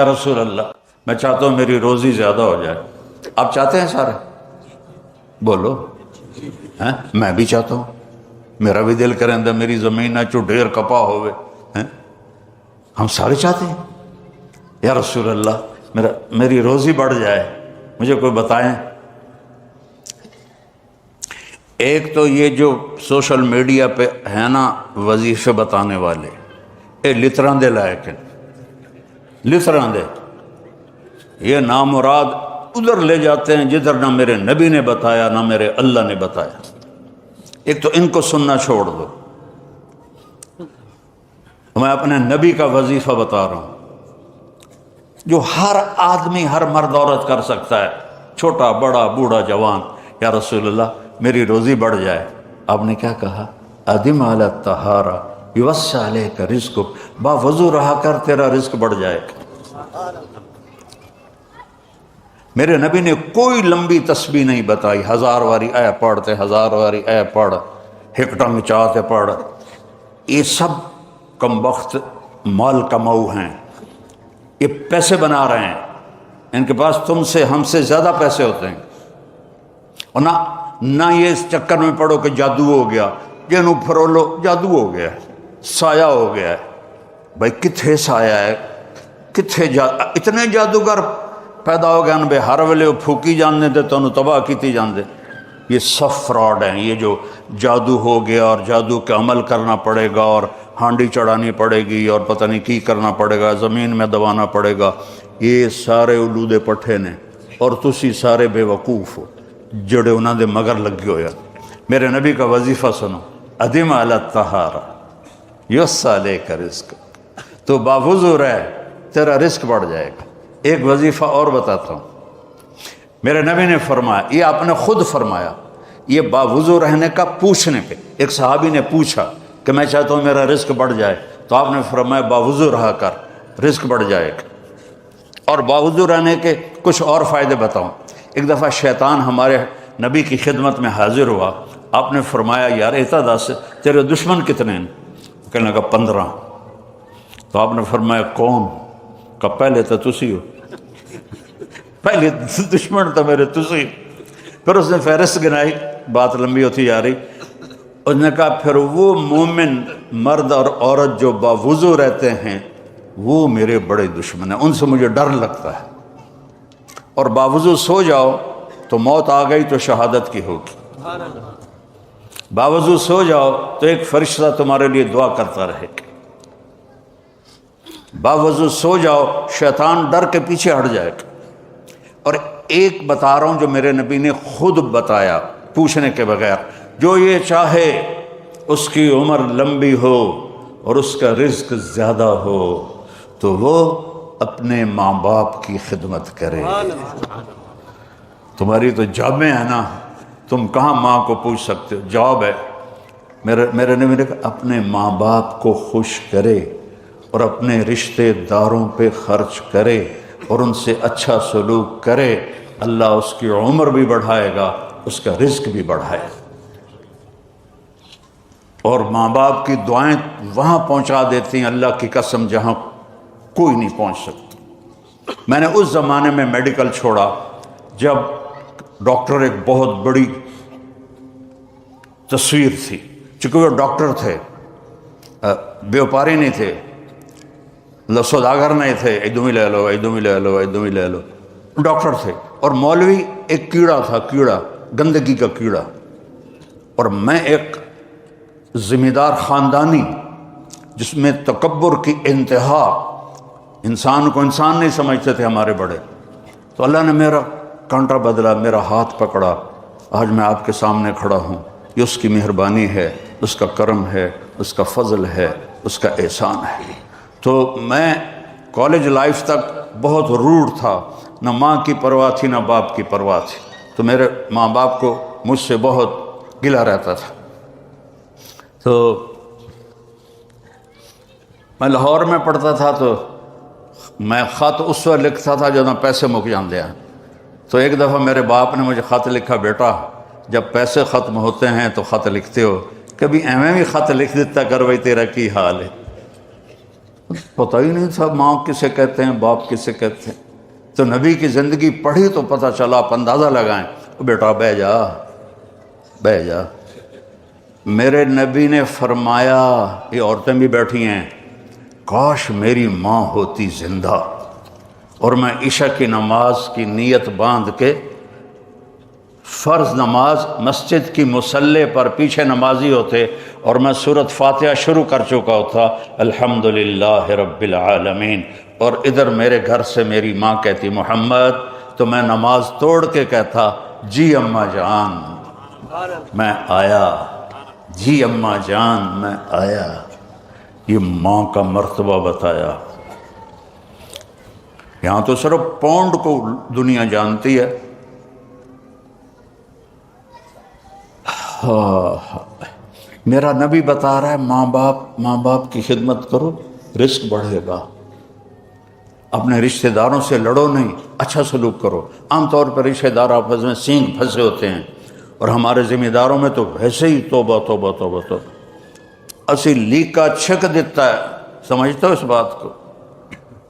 یا رسول اللہ میں چاہتا ہوں میری روزی زیادہ ہو جائے. آپ چاہتے ہیں سارے؟ بولو. ہیں میں بھی چاہتا ہوں، میرا بھی دل کریں دا میری زمین نہ چو ڈھیر کپا ہوئے. ہم سارے چاہتے ہیں یا رسول اللہ میری روزی بڑھ جائے. مجھے کوئی بتائیں. ایک تو یہ جو سوشل میڈیا پہ ہے نا وظیفے بتانے والے، اے لتران دے لائق ہیں، لتران دے. یہ نامراد ادھر لے جاتے ہیں جدھر نہ میرے نبی نے بتایا نہ میرے اللہ نے بتایا. ایک تو ان کو سننا چھوڑ دو. میں اپنے نبی کا وظیفہ بتا رہا ہوں جو ہر آدمی، ہر مرد عورت کر سکتا ہے، چھوٹا بڑا بوڑھا جوان. یا رسول اللہ میری روزی بڑھ جائے. آپ نے کیا کہا؟ ادم علی الطہارہ یوسع علیک رزقک، با وضو رہا کر تیرا رزق بڑھ جائے گا. میرے نبی نے کوئی لمبی تسبیح نہیں بتائی. 1000 واری اے پڑھتے، 1000 واری اے پڑھ، ہکٹنگ چاہتے پڑھ. یہ سب کم وقت مال کماؤ ہیں، یہ پیسے بنا رہے ہیں. ان کے پاس تم سے ہم سے زیادہ پیسے ہوتے ہیں. اور نہ یہ اس چکر میں پڑو کہ جادو ہو گیا، جنوں پھرولو جادو ہو گیا، سایہ ہو گیا ہے. بھائی کتھے سایہ ہے، کتھے اتنے جادوگر پیدا ہو گیا ان بے ہر ویلے پھوکی جاندے تے تانوں تباہ کیتی جاندے. یہ سب فراڈ ہیں. یہ جو جادو ہو گیا اور جادو کے عمل کرنا پڑے گا اور ہانڈی چڑھانی پڑے گی اور پتہ نہیں کی کرنا پڑے گا، زمین میں دبانا پڑے گا، یہ سارے اولودے پٹھے نے. اور تسی سارے بے وقوف ہو جڑے انہاں دے مگر لگے ہویا. میرے نبی کا وظیفہ سنو. ادم علی الطہارہ یوسع علیک رزق، تو باوضو رہ تیرا رزق بڑھ جائے گا. ایک وظیفہ اور بتاتا ہوں. میرے نبی نے فرمایا، یہ آپ نے خود فرمایا، یہ باوضو رہنے کا پوچھنے پہ ایک صحابی نے پوچھا کہ میں چاہتا ہوں میرا رزق بڑھ جائے، تو آپ نے فرمایا باوضو رہا کر رزق بڑھ جائے گا. اور باوضو رہنے کے کچھ اور فائدے بتاؤں. ایک دفعہ شیطان ہمارے نبی کی خدمت میں حاضر ہوا. آپ نے فرمایا یار ایتا دس تیرے دشمن کتنے ہیں؟ کہنے لگا 15. تو آپ نے فرمایا کون؟ کہ پہلے تو تسی ہو، پہلے دشمن تو میرے تسی. پھر اس نے فہرست گنائی، بات لمبی ہوتی جا رہی. اس نے کہا پھر وہ مومن مرد اور عورت جو باوضو رہتے ہیں وہ میرے بڑے دشمن ہیں، ان سے مجھے ڈر لگتا ہے. اور باوضو سو جاؤ تو موت آ گئی تو شہادت کی ہوگی. باوضو سو جاؤ تو ایک فرشتہ تمہارے لیے دعا کرتا رہے گا. باوضو سو جاؤ شیطان ڈر کے پیچھے ہٹ جائے گا. اور ایک بتا رہا ہوں جو میرے نبی نے خود بتایا پوچھنے کے بغیر، جو یہ چاہے اس کی عمر لمبی ہو اور اس کا رزق زیادہ ہو تو وہ اپنے ماں باپ کی خدمت کرے. تمہاری تو جابیں ہیں نا، تم کہاں ماں کو پوچھ سکتے ہو، جاب ہے. میرے نبی نے کہا اپنے ماں باپ کو خوش کرے اور اپنے رشتہ داروں پہ خرچ کرے اور ان سے اچھا سلوک کرے. اللہ اس کی عمر بھی بڑھائے گا، اس کا رزق بھی بڑھائے گا. اور ماں باپ کی دعائیں وہاں پہنچا دیتی ہیں اللہ کی قسم جہاں کوئی نہیں پہنچ سکتا. میں نے اس زمانے میں میڈیکل چھوڑا جب ڈاکٹر ایک بہت بڑی تصویر تھی. چونکہ وہ ڈاکٹر تھے، بیوپاری نہیں تھے، سوداگر نہیں تھے، ادھم ہی لے لو ادھم ہی لے لو ادھم ہی لے لو. ڈاکٹر تھے. اور مولوی ایک کیڑا تھا، کیڑا گندگی کا کیڑا. اور میں ایک ذمہ دار خاندانی جس میں تکبر کی انتہا، انسان کو انسان نہیں سمجھتے تھے ہمارے بڑے. تو اللہ نے میرا کانٹا بدلا، میرا ہاتھ پکڑا، آج میں آپ کے سامنے کھڑا ہوں. یہ اس کی مہربانی ہے، اس کا کرم ہے، اس کا فضل ہے، اس کا احسان ہے. تو میں کالج لائف تک بہت روڈ تھا، نہ ماں کی پرواہ تھی نہ باپ کی پرواہ تھی. تو میرے ماں باپ کو مجھ سے بہت گلہ رہتا تھا. تو میں لاہور میں پڑھتا تھا تو میں خط اس وقت لکھتا تھا جب پیسے مک جاندے ہیں. تو ایک دفعہ میرے باپ نے مجھے خط لکھا، بیٹا جب پیسے ختم ہوتے ہیں تو خط لکھتے ہو، کبھی ایویں بھی خط لکھ دیتا کر بھائی تیرا کی حال ہے. پتہ ہی نہیں تھا ماں کسے کہتے ہیں، باپ کسے کہتے ہیں۔ تو نبی کی زندگی پڑھی تو پتہ چلا، آپ اندازہ لگائیں۔ بیٹا بہ جا، بہ جا۔ میرے نبی نے فرمایا، یہ عورتیں بھی بیٹھی ہیں، کاش میری ماں ہوتی زندہ اور میں عشاء کی نماز کی نیت باندھ کے فرض نماز مسجد کی مصلی پر پیچھے نمازی ہوتے اور میں سورۃ فاتحہ شروع کر چکا ہوتا، الحمدللہ رب العالمین، اور ادھر میرے گھر سے میری ماں کہتی محمد، تو میں نماز توڑ کے کہتا جی اماں جان میں آیا، جی اماں جان میں آیا۔ یہ ماں کا مرتبہ بتایا۔ یہاں تو صرف پونڈ کو دنیا جانتی ہے۔ میرا نبی بتا رہا ہے ماں باپ کی خدمت کرو، رزق بڑھے گا۔ اپنے رشتہ داروں سے لڑو نہیں، اچھا سلوک کرو۔ عام طور پر رشتہ دار آپس میں سینگ پھنسے ہوتے ہیں، اور ہمارے ذمہ داروں میں تو ویسے ہی توبہ توبہ توبہ توبہ، اسی لیکا چھک دیتا ہے۔ سمجھتے ہو اس بات کو؟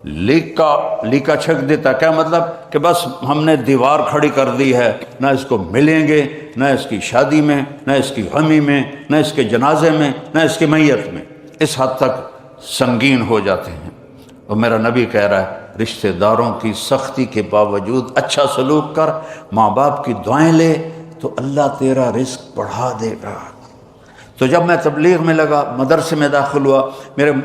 لیکا چھک دیتا، کیا مطلب؟ کہ بس ہم نے دیوار کھڑی کر دی ہے، نہ اس کو ملیں گے، نہ اس کی شادی میں، نہ اس کی غمی میں، نہ اس کے جنازے میں، نہ اس کی میت میں۔ اس حد تک سنگین ہو جاتے ہیں۔ اور میرا نبی کہہ رہا ہے رشتہ داروں کی سختی کے باوجود اچھا سلوک کر، ماں باپ کی دعائیں لے، تو اللہ تیرا رزق بڑھا دے گا۔ تو جب میں تبلیغ میں لگا، مدرسے میں داخل ہوا،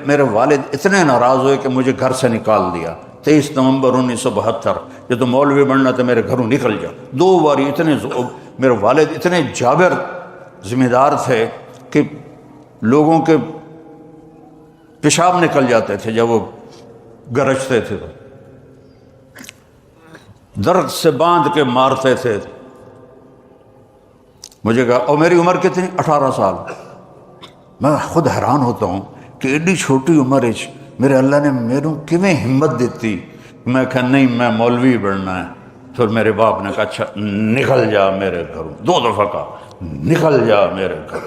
میرے والد اتنے ناراض ہوئے کہ مجھے گھر سے نکال دیا۔ 23 نومبر 1972، یہ تو مولوی بننا تو میرے گھروں نکل جا۔ 2 باری میرے والد اتنے جابر ذمہ دار تھے کہ لوگوں کے پیشاب نکل جاتے تھے جب وہ گرجتے تھے، تو درد سے باندھ کے مارتے تھے۔ مجھے کہا، اور میری عمر کتنی؟ 18 سال۔ میں خود حیران ہوتا ہوں کہ ایڈی چھوٹی عمر میرے اللہ نے میروں کیویں ہمت دیتی۔ میں کہا نہیں، میں مولوی بننا ہے۔ پھر میرے باپ نے کہا اچھا نکل جا میرے گھروں، 2 دفعہ کہا نکل جا میرے گھر۔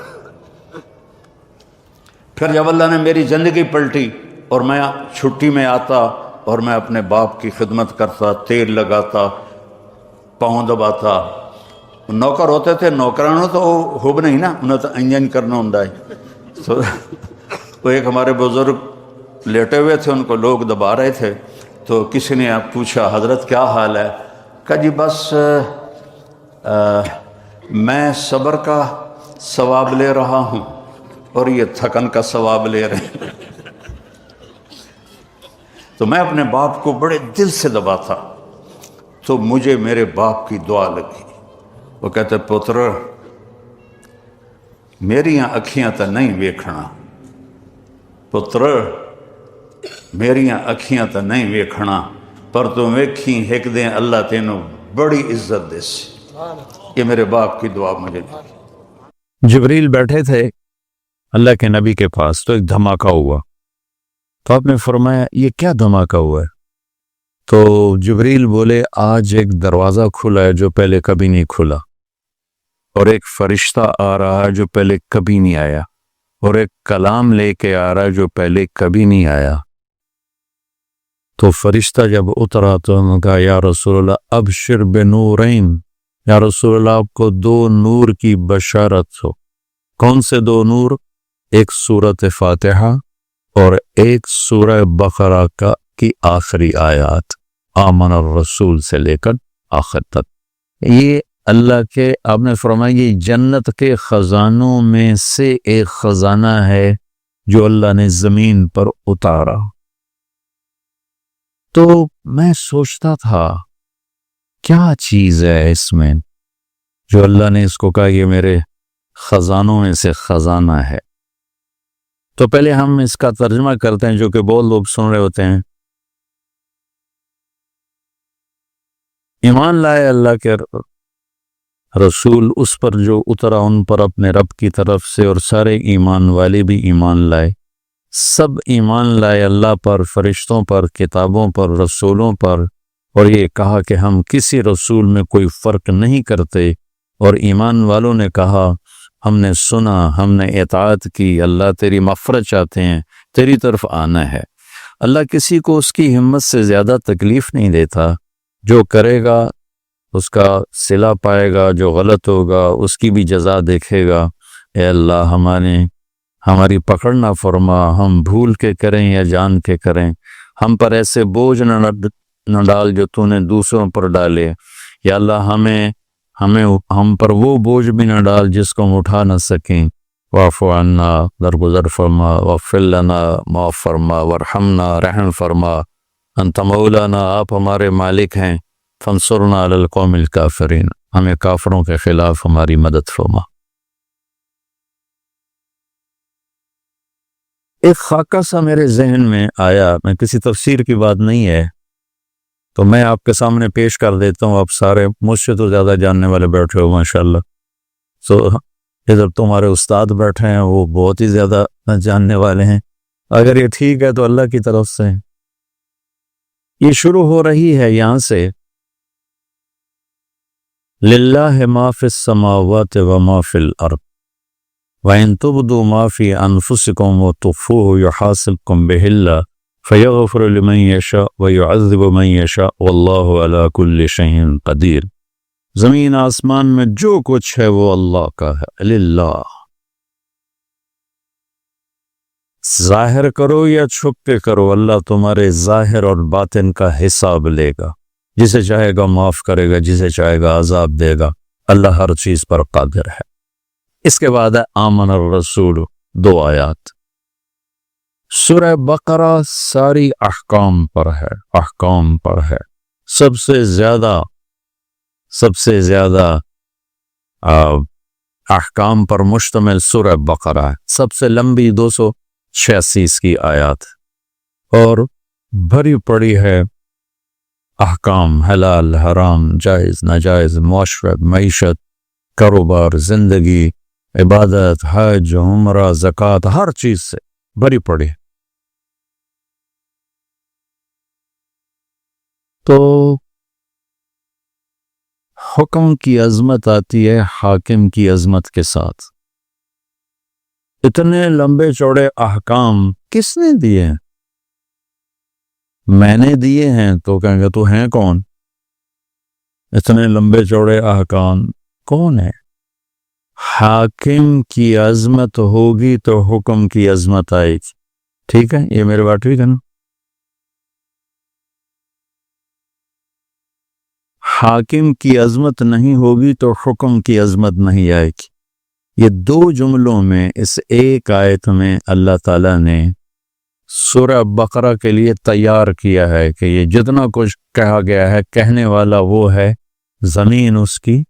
پھر جب اللہ نے میری زندگی پلٹی اور میں چھٹی میں آتا اور میں اپنے باپ کی خدمت کرتا، تیل لگاتا، پاؤں دباتا۔ نوکر ہوتے تھے، نوکرانوں تو ہوب نہیں نا، انہیں تو انجن کرنا ہوں۔ تو وہ ایک ہمارے بزرگ لیٹے ہوئے تھے، ان کو لوگ دبا رہے تھے، تو کسی نے پوچھا حضرت کیا حال ہے؟ کہا جی بس میں صبر کا ثواب لے رہا ہوں اور یہ تھکن کا ثواب لے رہے ہیں۔ تو میں اپنے باپ کو بڑے دل سے دباتا، تو مجھے میرے باپ کی دعا لگی۔ وہ کہتے پتر میریاں اکھیاں تا نہیں ویکھنا، پتر میریاں اکھیاں تا نہیں ویکھنا، پر تو ویکھی ایک دن اللہ تینوں بڑی عزت دے سی۔ یہ میرے باپ کی دعا مجھے دی۔ جبریل بیٹھے تھے اللہ کے نبی کے پاس، تو ایک دھماکہ ہوا۔ تو آپ نے فرمایا یہ کیا دھماکہ ہوا ہے؟ تو جبریل بولے آج ایک دروازہ کھلا ہے جو پہلے کبھی نہیں کھلا، اور ایک فرشتہ آ رہا ہے جو پہلے کبھی نہیں آیا، اور ایک کلام لے کے آ رہا ہے جو پہلے کبھی نہیں آیا۔ تو فرشتہ جب اترا تو انہوں نے کہا یا رسول اللہ ابشر بنورین، یا رسول اللہ آپ کو 2 نور کی بشارت ہو۔ کون سے 2 نور؟ ایک سورۃ فاتحہ اور ایک سورہ بقرہ کی آخری آیات، آمن الرسول سے لے کر آخر تک۔ یہ اللہ کے، آپ نے فرمایا یہ جنت کے خزانوں میں سے ایک خزانہ ہے جو اللہ نے زمین پر اتارا۔ تو میں سوچتا تھا کیا چیز ہے اس میں جو اللہ نے اس کو کہا یہ میرے خزانوں میں سے خزانہ ہے۔ تو پہلے ہم اس کا ترجمہ کرتے ہیں جو کہ بہت لوگ سن رہے ہوتے ہیں۔ ایمان لائے اللہ کے رسول اس پر جو اترا ان پر اپنے رب کی طرف سے، اور سارے ایمان والے بھی ایمان لائے، سب ایمان لائے اللہ پر، فرشتوں پر، کتابوں پر، رسولوں پر، اور یہ کہا کہ ہم کسی رسول میں کوئی فرق نہیں کرتے۔ اور ایمان والوں نے کہا ہم نے سنا، ہم نے اطاعت کی، اللہ تیری مغفرت چاہتے ہیں، تیری طرف آنا ہے۔ اللہ کسی کو اس کی ہمت سے زیادہ تکلیف نہیں دیتا. جو کرے گا اس کا صلہ پائے گا، جو غلط ہوگا اس کی بھی جزا دیکھے گا. اے اللہ ہماری پکڑ نہ فرما، ہم بھول کے کریں یا جان کے کریں. ہم پر ایسے بوجھ نہ ڈال جو تو نے دوسروں پر ڈالے. یا اللہ ہم پر وہ بوجھ بھی نہ ڈال جس کو ہم اٹھا نہ سکیں. واعف عنا، درگزر فرما. واغفر لنا، معاف فرما. وارحمنا، رحم فرما. انت مولانا، آپ ہمارے مالک ہیں. فانصرنا علی القوم الکافرین، ہمیں کافروں کے خلاف ہماری مدد فرما. ایک خاکہ سا میرے ذہن میں آیا، میں کسی تفسیر کی بات نہیں ہے تو میں آپ کے سامنے پیش کر دیتا ہوں. آپ سارے مجھ سے تو زیادہ جاننے والے بیٹھے ہو ماشاءاللہ. ادھر تمہارے استاد بیٹھے ہیں، وہ بہت ہی زیادہ جاننے والے ہیں. اگر یہ ٹھیک ہے تو اللہ کی طرف سے. یہ شروع ہو رہی ہے یہاں سے، للہ ما فی السماوات و ما فی الارض وَإِن تُبْدُوا مَا فِي أَنفُسِكُمْ وَتُخْفُوهُ يُحَاسِبْكُم بِهِ اللَّهُ فَيَغْفِرُ لِمَن يَشَاءُ وَيُعَذِّبُ مَن يَشَاءُ وَاللَّهُ عَلَى كُلِّ شَيْءٍ قَدِيرٌ. زمین آسمان میں جو کچھ ہے وہ اللہ کا ہے. للہ. ظاہر کرو یا چھپ کے کرو، اللہ تمہارے ظاہر اور باطن کا حساب لے گا. جسے چاہے گا معاف کرے گا، جسے چاہے گا عذاب دے گا. اللہ ہر چیز پر قادر ہے. اس کے بعد ہے آمن الرسول، 2 آیات. سورہ بقرہ ساری احکام پر ہے. سب سے زیادہ احکام پر مشتمل سورہ بقرہ ہے. سب سے لمبی 286 کی آیات، اور بھری پڑی ہے احکام، حلال حرام، جائز ناجائز، معاشرت، معیشت، کاروبار، زندگی، عبادت، حج، عمرہ، زکوٰۃ، ہر چیز سے بھری پڑی. تو حکم کی عظمت آتی ہے حاکم کی عظمت کے ساتھ. اتنے لمبے چوڑے احکام کس نے دیے ہیں؟ میں نے دیے ہیں. تو کہیں گے تو ہیں کون؟ اتنے لمبے چوڑے احکام کون ہے؟ حاکم کی عظمت ہوگی تو حکم کی عظمت آئے گی. ٹھیک ہے، یہ میرے بات ٹھیک ہے نا؟ حاکم کی عظمت نہیں ہوگی تو حکم کی عظمت نہیں آئے گی. یہ 2 جملوں میں، اس ایک آیت میں اللہ تعالیٰ نے سورہ بقرہ کے لیے تیار کیا ہے کہ یہ جتنا کچھ کہا گیا ہے، کہنے والا وہ ہے. زمین اس کی،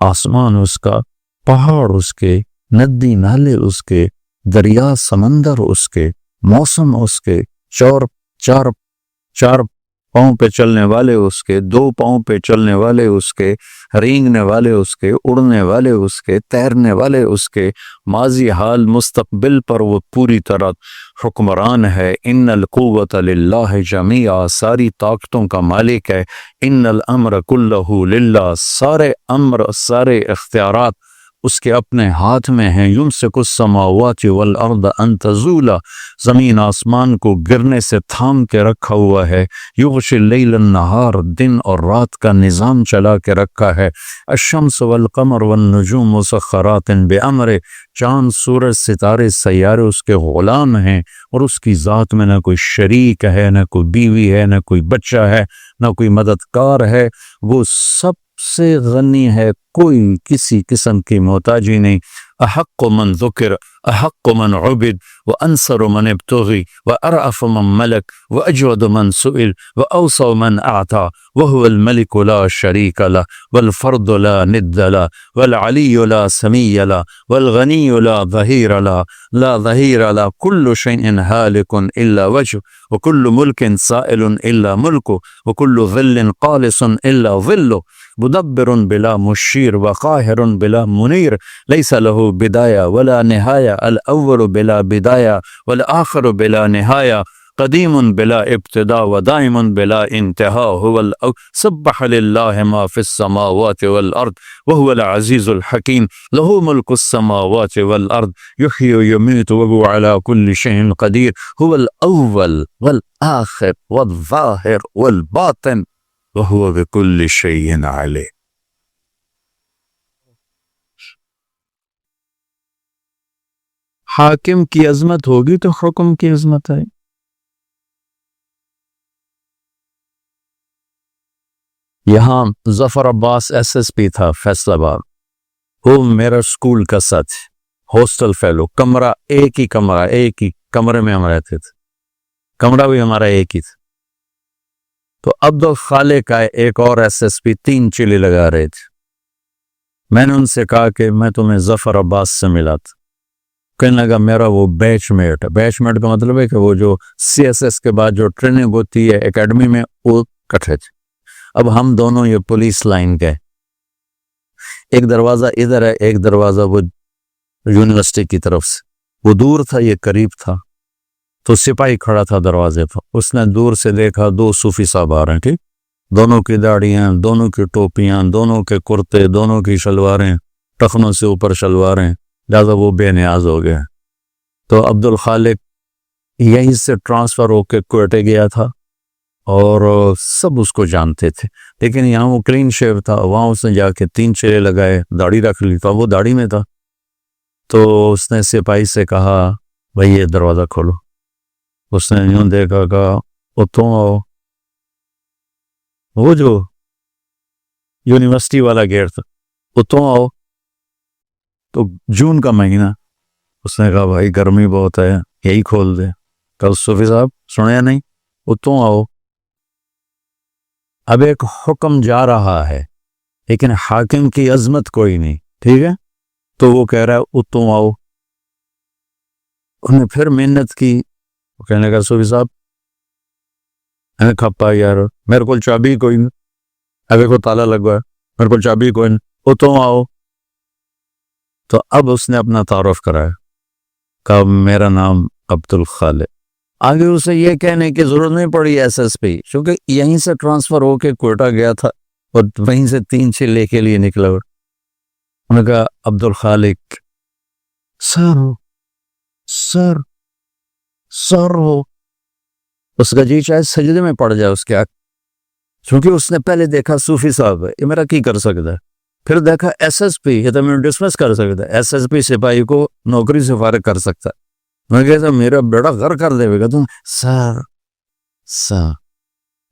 آسمان اس کا، پہاڑ اس کے، ندی نالے اس کے، دریا سمندر اس کے، موسم اس کے، چار پاؤں پہ چلنے والے اس کے، 2 پاؤں پہ چلنے والے اس کے، رینگنے والے اس کے، اڑنے والے اس کے، تیرنے والے اس کے. ماضی حال مستقبل پر وہ پوری طرح حکمران ہے. ان القوت للہ جمیعا، ساری طاقتوں کا مالک ہے. ان الامر کلہ للہ، سارے امر، سارے اختیارات اس کے اپنے ہاتھ میں ہیں. یمسک السماوات والارض ان تزولا، زمین آسمان کو گرنے سے تھام کے رکھا ہوا ہے. یغشی اللیل النہار، دن اور رات کا نظام چلا کے رکھا ہے. الشمس والقمر والنجوم مسخرات بامرہ، چاند، سورج، ستارے، سیارے اس کے غلام ہیں، اور اس کی ذات میں نہ کوئی شریک ہے، نہ کوئی بیوی ہے، نہ کوئی بچہ ہے، نہ کوئی مددگار ہے. وہ سب سے غنی ہے، کوئی کسی قسم کی محتاجی نہیں. احق من ذکر، احق من عبد، وانصر من ابتغی، وارعف من ملک، واجود من سئل، واوصى من اعطى، وهو الملك لا شريك له، والفرد لا ند له، والعلي لا سمي له، والغني لا ظهير له، لا ظهير له. كل شيء هالك الا وجهه، وكل ملك سائل الا ملكه، وكل ظل قالص الا ظله، مدبر بلا مشیر، وقاہر بلا منیر، لیس له بدایہ ولا نہایہ، الاول بلا بدایہ والآخر بلا نہایہ، قدیم بلا ابتدا ودائم بلا انتہا سبح للہ ما فی السماوات والارض وهو العزیز الحکیم له ملک السماوات والارض یحیی ویمیت وهو على كل شیء قدیر هو الاول والآخر والظاہر والباطن وهو بكل شیء علیم. حاکم کی عظمت ہوگی تو حکم کی عظمت ہے. یہاں ظفر عباس ایس ایس پی تھا فیصل آباد، وہ میرا اسکول کا ساتھ ہاسٹل فیلو، کمرہ ایک ہی کمرے میں ہم رہتے تھے، کمرہ بھی ہمارا ایک ہی تھا. تو عبد الخالق کا ایک اور ایس ایس پی 3 چلے لگا رہے تھے. میں نے ان سے کہا کہ میں تمہیں ظفر عباس سے ملا تھا. کہنے لگا میرا وہ بیچ میٹ ہے. بیچ میٹ کا مطلب ہے کہ وہ جو سی ایس ایس کے بعد جو ٹریننگ ہوتی ہے اکیڈمی میں، وہ کٹھے تھے. اب ہم دونوں یہ پولیس لائن گئے، ایک دروازہ ادھر ہے، ایک دروازہ وہ یونیورسٹی کی طرف سے، وہ دور تھا یہ قریب تھا. تو سپاہی کھڑا تھا دروازے پر، اس نے دور سے دیکھا 2 صوفی صاحب آ رہے ہیں، ٹھیک، دونوں کی داڑیاں، دونوں کی ٹوپیاں، دونوں کے کرتے، دونوں کی شلواریں، ٹخنوں سے اوپر شلواریں، لہٰذا وہ بے نیاز ہو گیا. تو عبد الخالق یہیں سے ٹرانسفر ہو کے کوئٹے گیا تھا اور سب اس کو جانتے تھے، لیکن یہاں وہ کلین شیو تھا. وہاں اس نے جا کے 3 چیلے لگائے، داڑھی رکھ لی، تو وہ داڑھی میں تھا. تو اس نے سپاہی سے کہا بھائی یہ دروازہ کھولو. اس نے یوں دیکھا، کہا اتوں آؤ. وہ جو یونیورسٹی والا گیٹ تھا، اتوں آؤ. تو جون کا مہینہ، اس نے کہا بھائی گرمی بہت ہے، یہی کھول دے. کل صوفی صاحب سنیا نہیں، اتوں آؤ. اب ایک حکم جا رہا ہے لیکن حاکم کی عظمت کوئی نہیں، ٹھیک ہے، تو وہ کہہ رہا ہے اتوں آؤ. انہوں نے پھر محنت کی. وہ کہنے لگا صوفی صاحب میں کھپا یار، میرے کو چابی کوئی نہیں، ابھی کو تالا لگوا ہے، میرے کو چابی کوئی نہیں، اتوں آؤ. تو اب اس نے اپنا تعارف کرایا، کہا میرا نام عبد الخالق. آگے اسے یہ کہنے کی ضرورت نہیں پڑی ایس ایس پی، چونکہ یہیں سے ٹرانسفر ہو کے کوئٹہ گیا تھا اور وہیں سے 3 چلے کے لیے نکلا. انہوں نے کہا عبد الخالق سر ہو، سر سر ہو. اس کا جی چاہے سجدے میں پڑ جائے اس کے آگ، چونکہ اس نے پہلے دیکھا صوفی صاحب ہے، یہ میرا کی کر سکتا ہے. پھر دیکھا ایس ایس پی، یہ تو میں ڈسمس کر سکتا ہے، ایس ایس پی سپاہی کو نوکری سے فارغ کر سکتا ہے. میں کہتا میرا بیڑا غر کر دے گا. تم سر سر،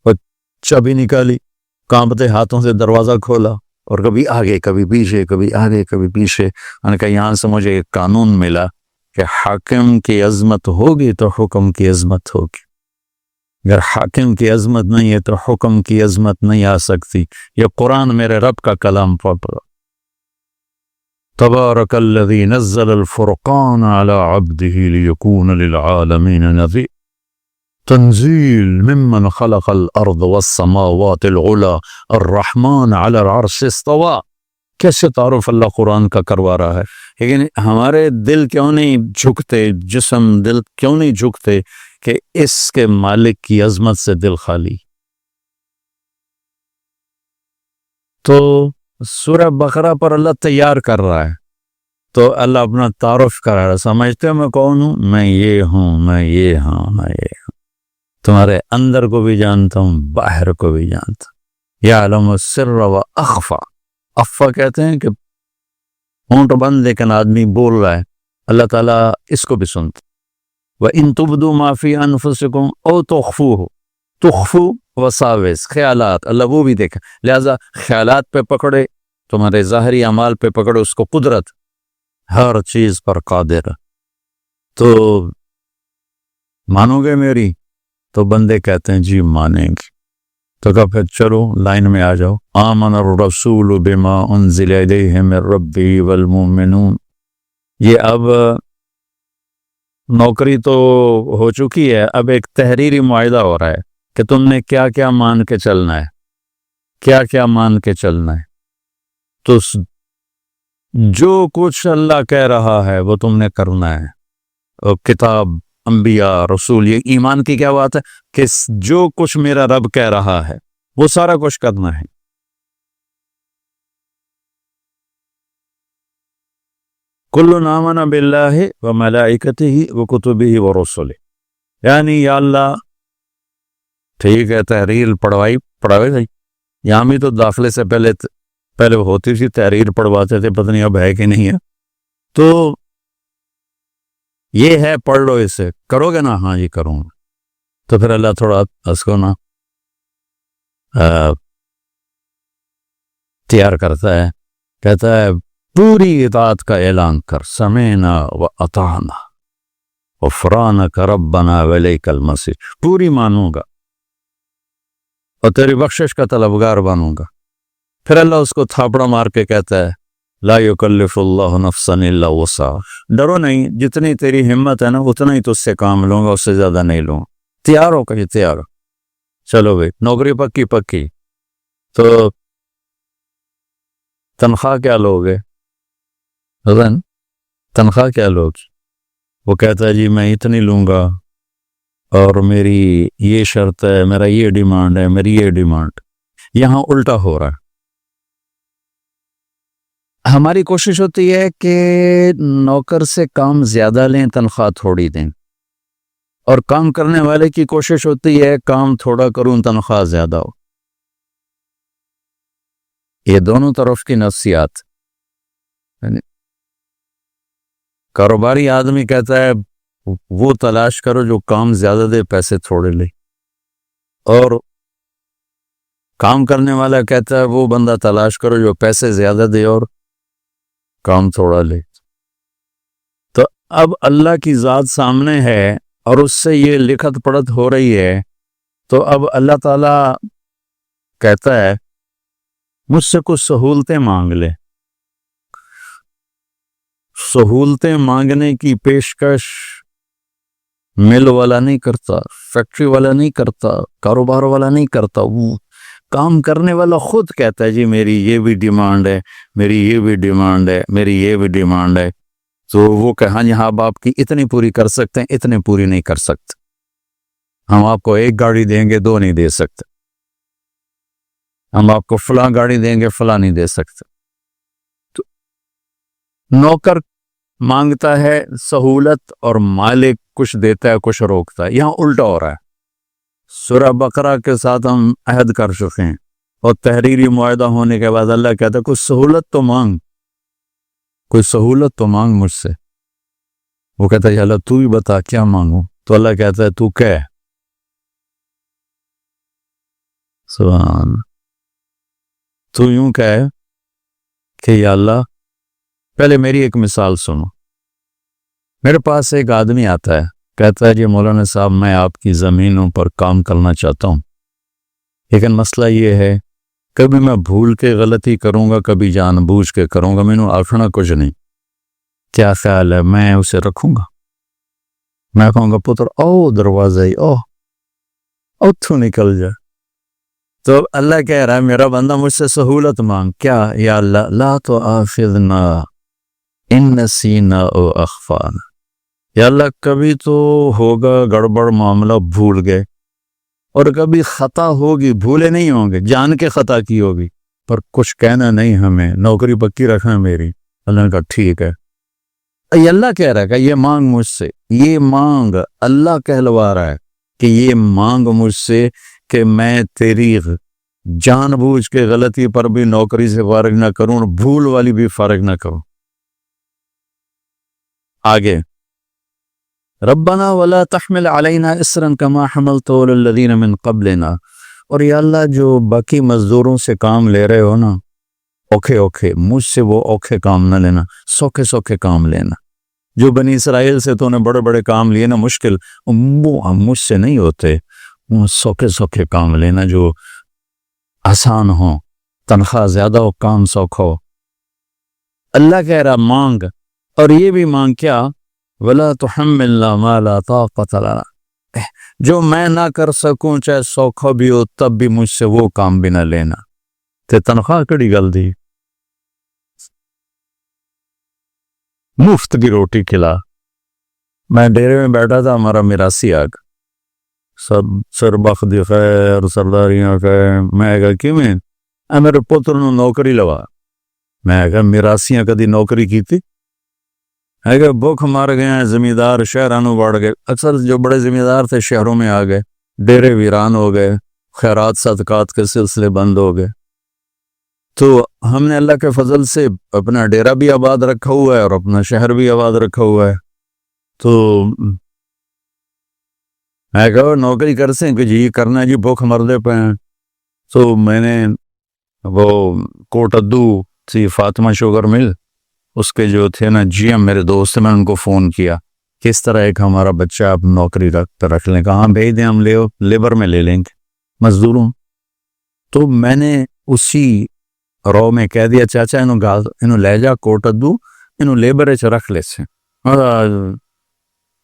اور چابی نکالی، کانپتے ہاتھوں سے دروازہ کھولا اور کبھی آگے کبھی پیچھے، کبھی آگے کبھی پیچھے. میں نے کہا یہاں سے مجھے ایک قانون ملا کہ حاکم کی عظمت ہوگی تو حکم کی عظمت ہوگی. اگر حاکم کی عظمت نہیں ہے تو حکم کی عظمت نہیں آ سکتی. یہ قرآن میرے رب کا کلام پڑھا. تبارک الذی نزل الفرقان علی عبده لیکون للعالمین نذیر تنزیل ممن خلق الارض والسماوات العلی الرحمن علی العرش استوى. کیسے تعارف اللہ قرآن کا کروا رہا ہے. لیکن ہمارے دل کیوں نہیں جھکتے، جسم دل کیوں نہیں جھکتے کہ اس کے مالک کی عظمت سے دل خالی. تو سورہ بقرہ پر اللہ تیار کر رہا ہے، تو اللہ اپنا تعارف کرا رہا ہے. سمجھتے ہو میں کون ہوں؟ میں یہ ہوں، میں یہ ہوں، میں یہ ہوں. تمہارے اندر کو بھی جانتا ہوں، باہر کو بھی جانتا ہوں. یعلم السر و اخفا. اخفا کہتے ہیں کہ ہونٹ بند لیکن آدمی بول رہا ہے، اللہ تعالیٰ اس کو بھی سنتا. وَإِن تُبْدُوا مَا فِي أَنفُسِكُمْ أَوْ تُخْفُوهُ. تخفو وساوس، خیالات، اللہ وہ بھی دیکھا. لہذا خیالات پہ پکڑے، تمہارے ظاہری اعمال پہ پکڑے اس کو. قدرت ہر چیز پر قادر. تو مانو گے میری؟ تو بندے کہتے ہیں جی مانیں گے. تو کہا پھر چلو لائن میں آ جاؤ. آمن الرسول بما انزل الیہ من ربہ والمؤمنون. یہ اب نوکری تو ہو چکی ہے، اب ایک تحریری معاہدہ ہو رہا ہے کہ تم نے کیا کیا مان کے چلنا ہے، کیا کیا مان کے چلنا ہے. تو جو کچھ اللہ کہہ رہا ہے وہ تم نے کرنا ہے. اور کتاب انبیاء رسول، یہ ایمان کی کیا بات ہے کہ جو کچھ میرا رب کہہ رہا ہے وہ سارا کچھ کرنا ہے۔ کل آمن باللہ و ملائکتہ و کتبہ و رسلہ، یعنی یا اللہ ٹھیک ہے تحریر پڑھاوے گئی، یہاں بھی تو داخلے سے پہلے ہوتی تھی تحریر پڑھواتے تھے، پتہ نہیں اب ہے کہ نہیں ہے، تو یہ ہے پڑھ لو، اسے کرو گے نا؟ ہاں جی کروں گا۔ تو پھر اللہ تھوڑا اس کو نا تیار کرتا ہے، کہتا ہے پوری اطاعت کا اعلان کر، سمعنا و اطعنا غفرانک ربنا والیک المصیر، پوری مانوں گا اور تیری بخشش کا طلبگار بنوں گا۔ پھر اللہ اس کو تھاپڑا مار کے کہتا ہے لا یکلف اللہ نفسا الا وسعها، ڈرو نہیں، جتنی تیری ہمت ہے نا اتنا ہی تو اس سے کام لوں گا، اس سے زیادہ نہیں لوں گا، تیار ہو کہ تیار ہو، چلو بھائی نوکری پکی، تو تنخواہ کیا لوگے؟ تنخواہ کیا لوگ؟ وہ کہتا ہے جی میں اتنی لوں گا اور میری یہ شرط ہے، میرا یہ ڈیمانڈ ہے، میری یہ ڈیمانڈ۔ یہاں الٹا ہو رہا ہے، ہماری کوشش ہوتی ہے کہ نوکر سے کام زیادہ لیں تنخواہ تھوڑی دیں، اور کام کرنے والے کی کوشش ہوتی ہے کام تھوڑا کروں تنخواہ زیادہ ہو۔ یہ دونوں طرف کی نفسیات۔ کاروباری آدمی کہتا ہے وہ تلاش کرو جو کام زیادہ دے پیسے تھوڑے لے، اور کام کرنے والا کہتا ہے وہ بندہ تلاش کرو جو پیسے زیادہ دے اور کام تھوڑا لے۔ تو اب اللہ کی ذات سامنے ہے اور اس سے یہ لکھت پڑھت ہو رہی ہے، تو اب اللہ تعالیٰ کہتا ہے مجھ سے کچھ سہولتیں مانگ لے۔ سہولتیں مانگنے کی پیشکش مل والا نہیں کرتا، فیکٹری والا نہیں کرتا، کاروبار والا نہیں کرتا، وہ کام کرنے والا خود کہتا ہے جی میری یہ بھی ڈیمانڈ ہے، میری یہ بھی ڈیمانڈ ہے، میری یہ بھی ڈیمانڈ ہے۔ تو وہ کہ ہاں جی ہاں آپ کی اتنی پوری کر سکتے ہیں، اتنے پوری نہیں کر سکتے، ہم آپ کو ایک گاڑی دیں گے، دو نہیں دے سکتے، ہم آپ کو فلاں گاڑی دیں گے، فلاں نہیں دے سکتے۔ تو نوکر مانگتا ہے سہولت اور مالک کچھ دیتا ہے کچھ روکتا ہے، یہاں الٹا ہو رہا ہے۔ سورہ بقرہ کے ساتھ ہم عہد کر چکے ہیں، اور تحریری معاہدہ ہونے کے بعد اللہ کہتا ہے کوئی سہولت تو مانگ، کوئی سہولت تو مانگ مجھ سے۔ وہ کہتا ہے اللہ تو ہی بتا کیا مانگوں؟ تو اللہ کہتا ہے تو کہہ، سبحان، تو یوں کہے کہ یا اللہ پہلے میری ایک مثال سنو۔ میرے پاس ایک آدمی آتا ہے، کہتا ہے جی مولانا صاحب میں آپ کی زمینوں پر کام کرنا چاہتا ہوں، لیکن مسئلہ یہ ہے کبھی میں بھول کے غلطی کروں گا، کبھی جان بوجھ کے کروں گا، میں نے آخنا کچھ نہیں، کیا خیال ہے میں اسے رکھوں گا؟ میں کہوں گا پتر او دروازہ ہی او تو نکل جا۔ تو اللہ کہہ رہا ہے میرا بندہ مجھ سے سہولت مانگ، کیا؟ یا اللہ لا تؤاخذنا ان نسینا او اخفانا، یا اللہ کبھی تو ہوگا گڑبڑ معاملہ، بھول گئے، اور کبھی خطا ہوگی، بھولے نہیں ہوں گے، جان کے خطا کی ہوگی، پر کچھ کہنا نہیں، ہمیں نوکری پکی رکھنا میری۔ اللہ نے کہا ٹھیک ہے۔ یہ اللہ کہہ رہا ہے کہ یہ مانگ مجھ سے، یہ مانگ، اللہ کہلوا رہا ہے کہ یہ مانگ مجھ سے کہ میں تیری جان بوجھ کے غلطی پر بھی نوکری سے فارغ نہ کروں، بھول والی بھی فارغ نہ کروں۔ آگے ربنا ولا تحمل علینا اسرا کما حملته علی الذین من قبلنا، اور یا اللہ جو باقی مزدوروں سے کام لے رہے ہو نا اوکھے، مجھ سے وہ اوکھے کام نہ لینا، سوکھے کام لینا۔ جو بنی اسرائیل سے تو نے بڑے بڑے کام لیے نا مشکل، وہ مجھ سے نہیں ہوتے، وہ سوکھے کام لینا جو آسان ہو، تنخواہ زیادہ ہو، کام سوکھا ہو۔ اللہ کہہ رہا مانگ، اور یہ بھی مانگ کیا؟ وَلَا تُحَمِّلْنَا مَا لَا طَاقَةَ لَنَا، جو میں نہ کر سکوں چاہے سوکھا بھی ہو تب بھی مجھ سے وہ کام بھی نہ لینا۔ تے تنخواہ کڑی گل دی، مفت کی روٹی کھلا، میں ڈیرے میں بیٹھا تھا, ہمارا میراسی آ گیا, سب سر بخت خیر سرداریاں خیر. میں کہا کہ میں میرے پتر نو نوکری لوا. میں کہا میراسیاں کدی نوکری کی تھی؟ کہ بھوک مار گئے ہیں, زمیندار شہرانوں بڑھ گئے. اکثر جو بڑے زمیندار تھے شہروں میں آ گئے, ڈیرے ویران ہو گئے, خیرات صدقات کے سلسلے بند ہو گئے. تو ہم نے اللہ کے فضل سے اپنا ڈیرا بھی آباد رکھا ہوا ہے اور اپنا شہر بھی آباد رکھا ہوا ہے. تو میں کہا نوکری کر سیں کہ جی کرنا ہے جی, بھوک مردے پہ ہیں. تو میں نے وہ کوٹ ادو تھی فاطمہ شوگر مل, اس کے جو تھے نا جی ایم میرے دوست, میں ان کو فون کیا کس طرح ایک ہمارا بچہ آپ نوکری رکھ لیں. کہاں بھیج دیں, ہم لیبر میں لے لیں گے مزدوروں. تو میں نے اسی رو میں کہہ دیا چاچا انہوں لے جا کوٹ ادو, انہوں لیبر چ رکھ لے سے.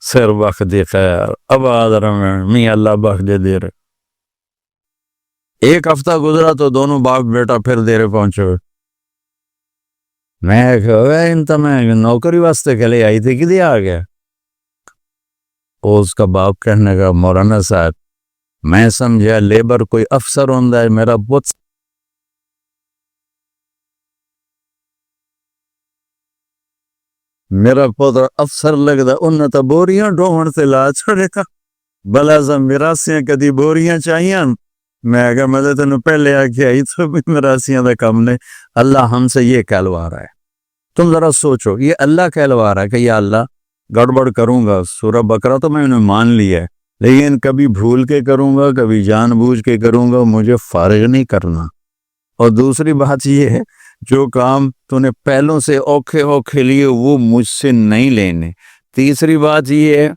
سر بخ دی خیر آباد رہے اللہ بخ دے رہے. ایک ہفتہ گزرا تو دونوں باپ بیٹا پھر دیرے پہنچے ہوئے. میں کہا میں نوکری واسطے کے لیے آئی تھی کدی آ گیا. اس کا باپ کہنے کا مولانا صاحب میں سمجھا لیبر کوئی افسر ہوندہ ہے, میرا پت افسر لگتا, انہیں تو بوریاں ڈھوڑ سے لا چھوڑے کا بلا سا میراسیاں کدی بوریاں چاہیے. میں کہا میں تینوں پہلے آ کے آئی تو میراسیاں دا کم نے. اللہ ہم سے یہ کہلوا رہا ہے. تم ذرا سوچو, یہ اللہ کہلوا رہا ہے کہ یا اللہ گڑبڑ کروں گا, سورہ بقرہ تو میں انہیں مان لیا ہے, لیکن کبھی بھول کے کروں گا, کبھی جان بوجھ کے کروں گا, مجھے فارغ نہیں کرنا. اور دوسری بات یہ ہے جو کام تو نے پہلوں سے اوکھے لیے وہ مجھ سے نہیں لینے. تیسری بات یہ ہے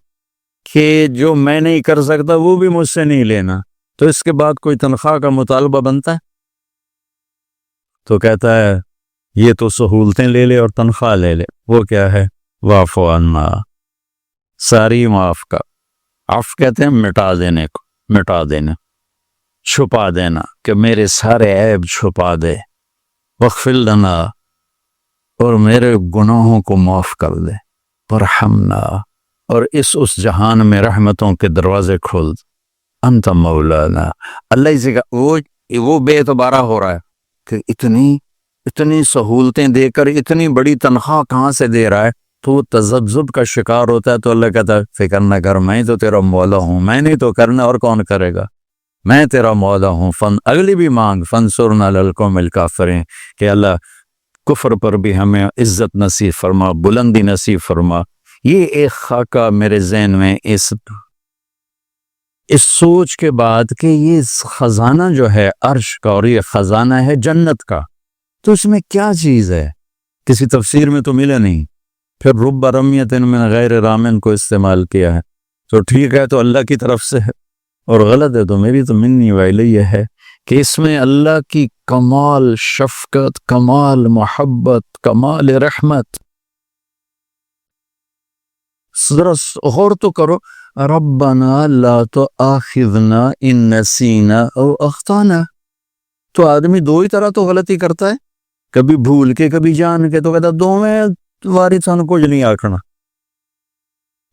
کہ جو میں نہیں کر سکتا وہ بھی مجھ سے نہیں لینا. تو اس کے بعد کوئی تنخواہ کا مطالبہ بنتا ہے؟ تو کہتا ہے یہ تو سہولتیں لے لے اور تنخواہ لے لے. وہ کیا ہے؟ واعف عنا, ساری معاف کا. عفو کہتے ہیں مٹا دینے کو, مٹا دینا, چھپا دینا, کہ میرے سارے عیب چھپا دے. واغفر لنا, اور میرے گناہوں کو معاف کر دے. ورحمنا, اور اس جہان میں رحمتوں کے دروازے کھول دے. انت مولانا, اللہ اسی کا وہ بے اعتبارہ ہو رہا ہے کہ اتنی سہولتیں دے کر اتنی بڑی تنخواہ کہاں سے دے رہا ہے. تو وہ تذبذب کا شکار ہوتا ہے. تو اللہ کہتا ہے فکر نہ کر, میں تو تیرا مولا ہوں, میں نہیں تو کرنا اور کون کرے گا, میں تیرا مولا ہوں. اگلی بھی مانگ فانصرنا علی القوم الکافرین, کہ اللہ کفر پر بھی ہمیں عزت نصیب فرما, بلندی نصیب فرما. یہ ایک خاکہ میرے ذہن میں اس سوچ کے بعد کہ یہ خزانہ جو ہے عرش کا اور یہ خزانہ ہے جنت کا, تو اس میں کیا چیز ہے؟ کسی تفسیر میں تو ملا نہیں. پھر رب رمیت من غیر رامن کو استعمال کیا ہے. تو ٹھیک ہے, تو اللہ کی طرف سے ہے, اور غلط ہے تو میری تو منی ویلی یہ ہے کہ اس میں اللہ کی کمال شفقت, کمال محبت, کمال رحمت. ذرا غور تو کرو, ربنا لا تؤاخذنا ان نسینا او اخطانا. تو آدمی دو ہی طرح تو غلطی کرتا ہے, کبھی بھول کے کبھی جان کے. تو کہتا دو میں واری سان کچھ نہیں آکھنا,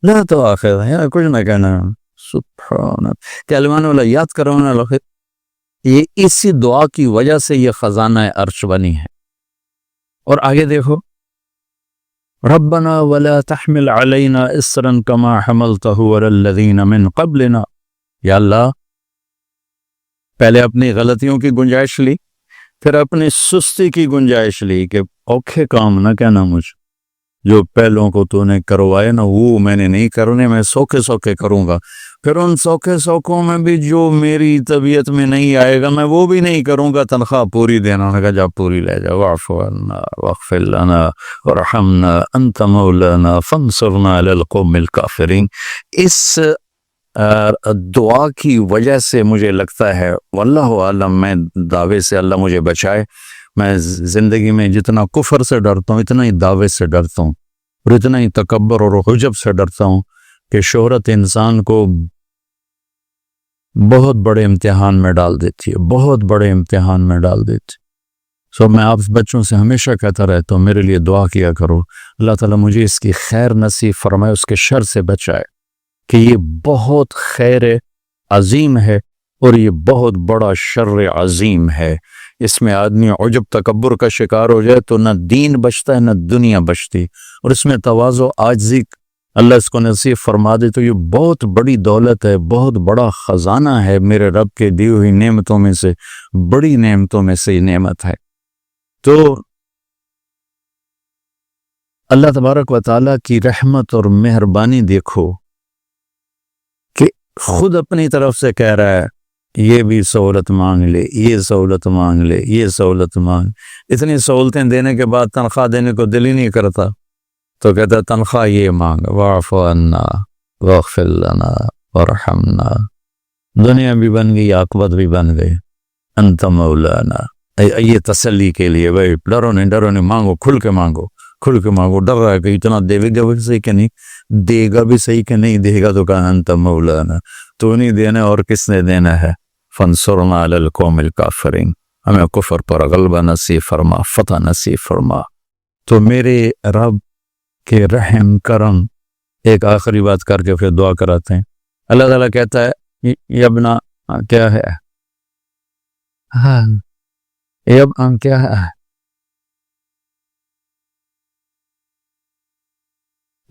لا تؤاخذنا, کچھ نہ کہنا. سبحان کلمان والا یاد کروانا لوگ. یہ اسی دعا کی وجہ سے یہ خزانہ عرش بنی ہے. اور آگے دیکھو, ربنا ولا تحمل علينا اسرا كما حملته على الذين من قبلنا. یا اللہ پہلے اپنی غلطیوں کی گنجائش لی, پھر اپنی سستی کی گنجائش لی کہ اوکھے کام نہ کہنا مجھ, جو پہلوں کو تو نے کروائے نا وہ میں نے نہیں کرنے, میں سوکھے کروں گا. پھر ان سوکھوں میں بھی جو میری طبیعت میں نہیں آئے گا میں وہ بھی نہیں کروں گا. تنخواہ پوری دینا, انہوں نے کہا جا پوری لے جا. واعف عنا واغفر لنا ورحمنا انت مولانا فانصرنا علی القوم الکافرین. اس دعا کی وجہ سے مجھے لگتا ہے, واللہ عالم, میں دعوے سے اللہ مجھے بچائے, میں زندگی میں جتنا کفر سے ڈرتا ہوں اتنا ہی دعوے سے ڈرتا ہوں, اور اتنا ہی تکبر اور حجب سے ڈرتا ہوں کہ شہرت انسان کو بہت بڑے امتحان میں ڈال دیتی ہے, بہت بڑے امتحان میں ڈال دیتی. میں آپ بچوں سے ہمیشہ کہتا رہتا ہوں میرے لیے دعا کیا کرو، اللہ تعالیٰ مجھے اس کی خیر نصیب فرمائے، اس کے شر سے بچائے، کہ یہ بہت خیر عظیم ہے اور یہ بہت بڑا شر عظیم ہے۔ اس میں آدمی عجب تکبر کا شکار ہو جائے تو نہ دین بچتا ہے نہ دنیا بچتی، اور اس میں تواضع عاجزی اللہ اس کو نصیب فرما دے تو یہ بہت بڑی دولت ہے، بہت بڑا خزانہ ہے، میرے رب کے دی ہوئی نعمتوں میں سے بڑی نعمتوں میں سے یہ نعمت ہے۔ تو اللہ تبارک و تعالیٰ کی رحمت اور مہربانی دیکھو کہ خود اپنی طرف سے کہہ رہا ہے یہ بھی سہولت مانگ لے، یہ سہولت مانگ لے، یہ سہولت مانگ۔ اتنی سہولتیں دینے کے بعد تنخواہ دینے کو دل ہی نہیں کرتا، تو کہتا تنخواہ یہ مانگ، واعف عنا واغفر لنا وارحمنا، دنیا بھی بن گئی، عاقبت بھی بن گئی، انت مولانا۔ یہ تسلی کے لیے بھائی ڈرو نہیں، مانگو، کھل کے مانگو، کھل کے مانگو۔ ڈر رہا ہے کہ اتنا دے گا بھی صحیح کہ نہیں دے گا، بھی صحیح کہ نہیں دے گا، تو کہا انت مولانا، تو نہیں دینا اور کس نے دینا ہے؟ فانصرنا علی القوم الکافرین، ہمیں کفر پر غلبہ نصیب فرما، فتح نصیب فرما۔ تو میرے رب کے رحم کرم، ایک آخری بات کر کے پھر دعا کراتے ہیں۔ اللہ تعالیٰ کہتا ہے یبنا کیا ہے، ہاں کیا ہے،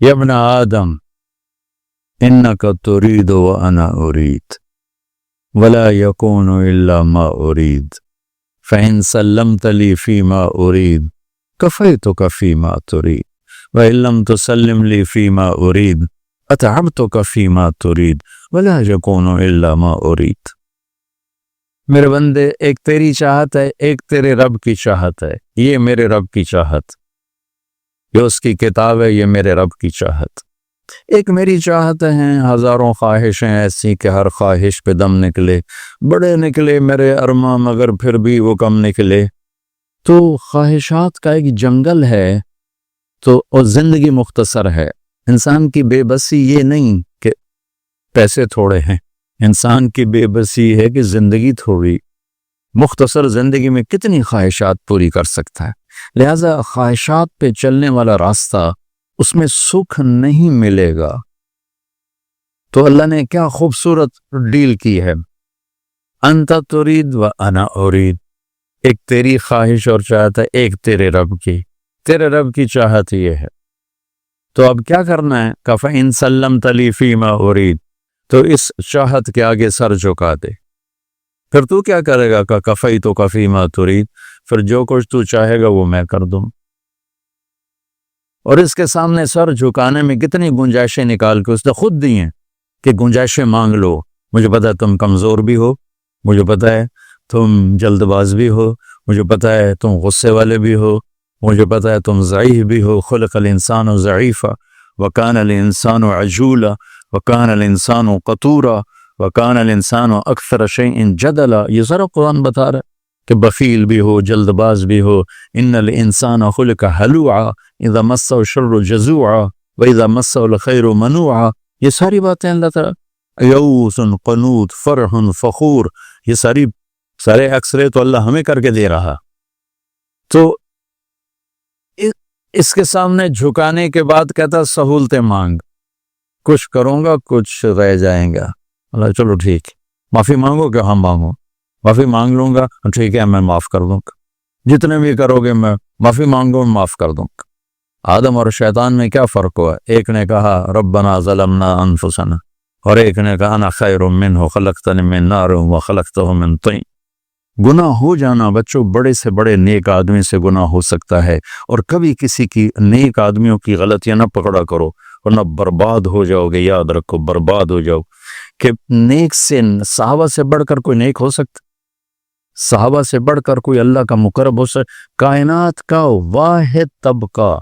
یبن آدم انک ترید وانا ارید ولا یکون الا ما ارید فإن سلمت لی فیما ارید کفیتک فیما ترید وإن لم تسلم لی فیما ارید اتعبتک فیما ترید ولا یکون الا ما ارید۔ میرے بندے، ایک تیری چاہت ہے، ایک تیرے رب کی چاہت ہے، یہ میرے رب کی چاہت، یہ اس کی کتاب ہے، یہ میرے رب کی چاہت۔ ایک میری چاہت ہیں، ہزاروں خواہشیں ایسی کہ ہر خواہش پہ دم نکلے، بڑے نکلے میرے ارماں مگر پھر بھی وہ کم نکلے۔ تو خواہشات کا ایک جنگل ہے، تو اور زندگی مختصر ہے۔ انسان کی بے بسی یہ نہیں کہ پیسے تھوڑے ہیں، انسان کی بے بسی ہے کہ زندگی تھوڑی، مختصر زندگی میں کتنی خواہشات پوری کر سکتا ہے۔ لہذا خواہشات پہ چلنے والا راستہ، اس میں سکھ نہیں ملے گا۔ تو اللہ نے کیا خوبصورت ڈیل کی ہے، انت ترید و انا ارید، ایک تیری خواہش اور چاہت ہے، ایک تیرے رب کی، تیرے رب کی چاہت یہ ہے۔ تو اب کیا کرنا ہے؟ فَإِن سَلَّمْتَ لِي فِيمَا أُرِيدُ، تو اس چاہت کے آگے سر جھکا دے۔ پھر تو کیا کرے گا؟ کَفَیْتُکَ فِیمَا تُرِیدُ، پھر جو کچھ تو چاہے گا وہ میں کر دوں۔ اور اس کے سامنے سر جھکانے میں کتنی گنجائشیں نکال کے اس نے خود دی ہیں کہ گنجائشیں مانگ لو۔ مجھے پتا ہے تم کمزور بھی ہو، مجھے پتا ہے تم جلد باز بھی ہو، مجھے پتا ہے تم غصے والے بھی ہو، مجھے پتا ہے تم ضعیف بھی ہو۔ خلق الانسان ضعیفا وکان الانسان عجولا وکان الانسان قتورا وکان الانسان اکثر شیء جدلا، یہ سارا قرآن بتا رہا ہے کہ بخیل بھی ہو، جلد باز بھی ہو۔ ان الانسان خلق ہلوعا اذا مسہ الشر جزوعا واذا مسہ الخیر منوعا، یہ ساری باتیں اللہ تعالیٰ، یئوس قنوط فرح فخور، یہ سارے اکثرے تو اللہ ہمیں کر کے دے رہا۔ تو اس کے سامنے جھکانے کے بعد کہتا سہولتیں مانگ، کچھ کروں گا کچھ رہ جائیں گا۔ اللہ چلو ٹھیک، معافی مانگو کہ ہم مانگو، معافی مانگ لوں گا، ٹھیک ہے میں معاف کر دوں گا، جتنے بھی کرو گے میں معافی مانگو معاف کر دوں گا۔ آدم اور شیطان میں کیا فرق ہوا؟ ایک نے کہا ربنا ظلمنا انفسنا، اور ایک نے کہا انا خیر منہ خلقتنی من نار وخلقتہ من طین۔ گناہ ہو جانا بچوں، بڑے سے بڑے نیک آدمی سے گناہ ہو سکتا ہے، اور کبھی کسی کی نیک آدمیوں کی غلطیاں نہ پکڑا کرو ورنہ برباد ہو جاؤ گے، یاد رکھو برباد ہو جاؤ۔ کہ نیک سے صحابہ سے بڑھ کر کوئی نیک ہو سکتا، صحابہ سے بڑھ کر کوئی اللہ کا مقرب ہو سکتا؟ کائنات کا واحد طبقہ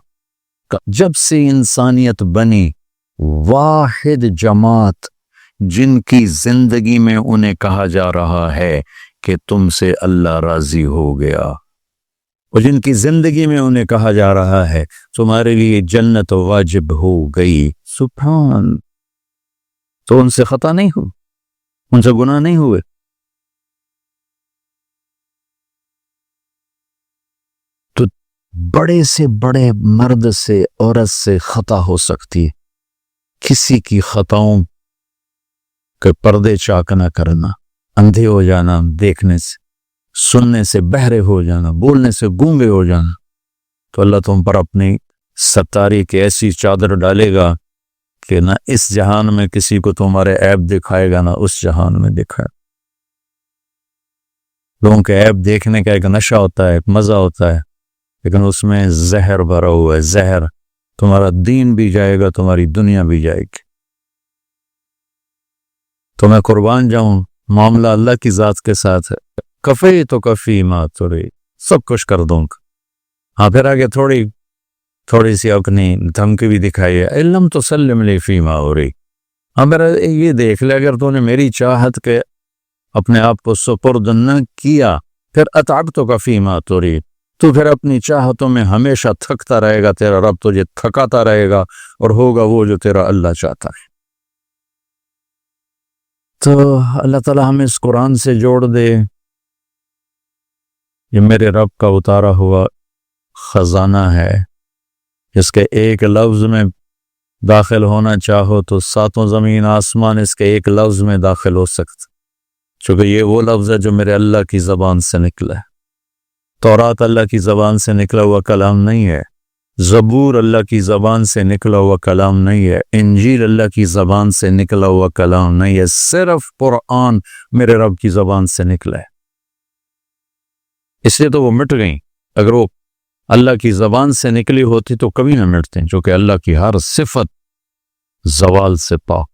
جب سے انسانیت بنی، واحد جماعت جن کی زندگی میں انہیں کہا جا رہا ہے کہ تم سے اللہ راضی ہو گیا، اور جن کی زندگی میں انہیں کہا جا رہا ہے تمہارے لیے جنت واجب ہو گئی، سبحان، تو ان سے خطا نہیں ہو، ان سے گناہ نہیں ہوئے۔ بڑے سے بڑے مرد سے عورت سے خطا ہو سکتی ہے. کسی کی خطاؤں کے پردے چاک نہ کرنا، اندھے ہو جانا دیکھنے سے، سننے سے بہرے ہو جانا، بولنے سے گونگے ہو جانا، تو اللہ تم پر اپنی ستاری کی ایسی چادر ڈالے گا کہ نہ اس جہان میں کسی کو تمہارے عیب دکھائے گا، نہ اس جہان میں دکھائے. لوگوں کے عیب دیکھنے کا ایک نشہ ہوتا ہے، ایک مزہ ہوتا ہے، لیکن اس میں زہر بھرا ہوا ہے، زہر. تمہارا دین بھی جائے گا، تمہاری دنیا بھی جائے گی. تو میں قربان جاؤں، معاملہ اللہ کی ذات کے ساتھ ہے. کفی تو کفی ما تری، سب کچھ کر دوں گا. ہاں پھر آگے تھوڑی سی اپنی دھمکی بھی دکھائی ہے، علم تو سلم لی فی ما اوری. ہاں میرا یہ دیکھ لے، اگر تو نے میری چاہت کے اپنے آپ کو سپرد نہ کیا، پھر اتعبتک فی ما تری، تو پھر اپنی چاہتوں میں ہمیشہ تھکتا رہے گا. تیرا رب تجھے تھکاتا رہے گا اور ہوگا وہ جو تیرا اللہ چاہتا ہے. تو اللہ تعالیٰ ہمیں اس قرآن سے جوڑ دے. یہ میرے رب کا اتارا ہوا خزانہ ہے، جس کے ایک لفظ میں داخل ہونا چاہو تو ساتوں زمین آسمان اس کے ایک لفظ میں داخل ہو سکتا، چونکہ یہ وہ لفظ ہے جو میرے اللہ کی زبان سے نکلا ہے. تورات اللہ کی زبان سے نکلا ہوا کلام نہیں ہے، زبور اللہ کی زبان سے نکلا ہوا کلام نہیں ہے، انجیل اللہ کی زبان سے نکلا ہوا کلام نہیں ہے، صرف قرآن میرے رب کی زبان سے نکلا ہے. اس لیے تو وہ مٹ گئیں. اگر وہ اللہ کی زبان سے نکلی ہوتی تو کبھی نہ مٹتے، چونکہ اللہ کی ہر صفت زوال سے پاک.